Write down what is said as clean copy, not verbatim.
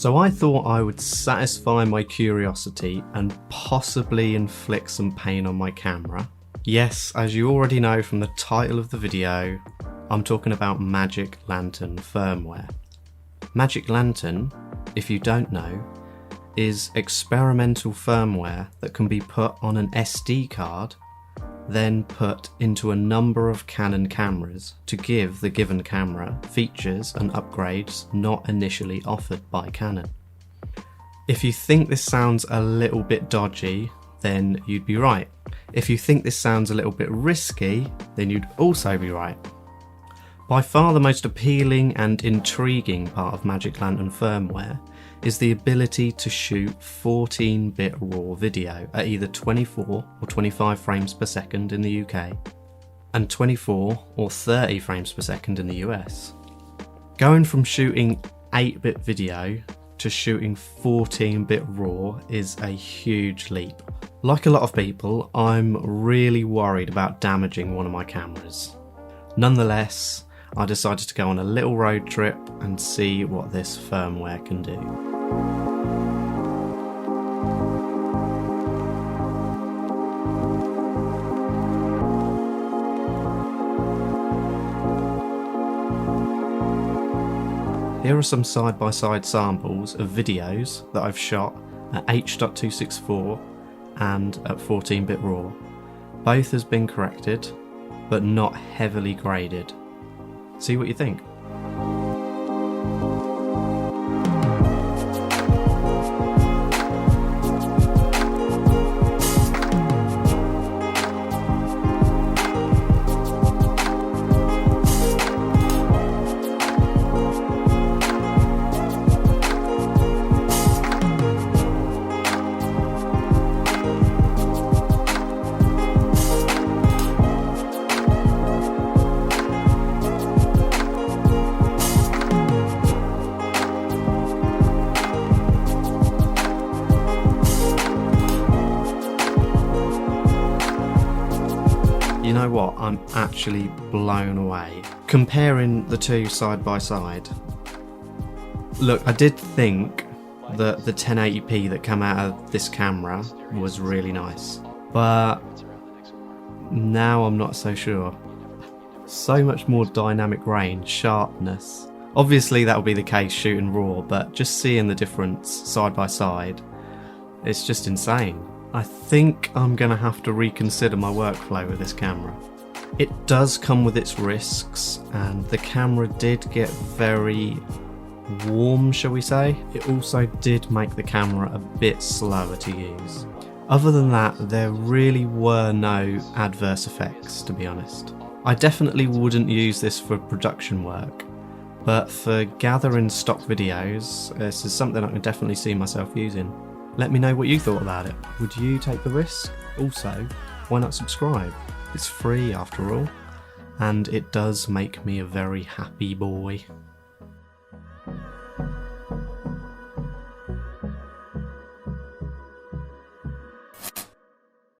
So I thought I would satisfy my curiosity and possibly inflict some pain on my camera. Yes, as you already know from the title of the video, I'm talking about Magic Lantern Firmware. Magic Lantern, if you don't know, is experimental firmware that can be put on an SD card, then put into a number of Canon cameras to give the given camera features and upgrades not initially offered by Canon. If you think this sounds a little bit dodgy, then you'd be right. If you think this sounds a little bit risky, then you'd also be right. By far the most appealing and intriguing part of Magic Lantern firmware is the ability to shoot 14-bit RAW video at either 24 or 25 frames per second in the UK and 24 or 30 frames per second in the US. Going from shooting 8-bit video to shooting 14-bit RAW is a huge leap. Like a lot of people, I'm really worried about damaging one of my cameras. Nonetheless, I decided to go on a little road trip and see what this firmware can do. Here are some side-by-side samples of videos that I've shot at H.264 and at 14-bit RAW. Both has been corrected, but not heavily graded. See what you think. You know what, I'm actually blown away. Comparing the two side by side. Look, I did think that the 1080p that came out of this camera was really nice, but now I'm not so sure. So much more dynamic range, sharpness. Obviously that'll be the case shooting RAW, but just seeing the difference side by side, it's just insane. I think I'm going to have to reconsider my workflow with this camera. It does come with its risks, and the camera did get very warm, shall we say. It also did make the camera a bit slower to use. Other than that, there really were no adverse effects, to be honest. I definitely wouldn't use this for production work, but for gathering stock videos, this is something I can definitely see myself using. Let me know what you thought about it. Would you take the risk? Also, why not subscribe? It's free after all, and it does make me a very happy boy.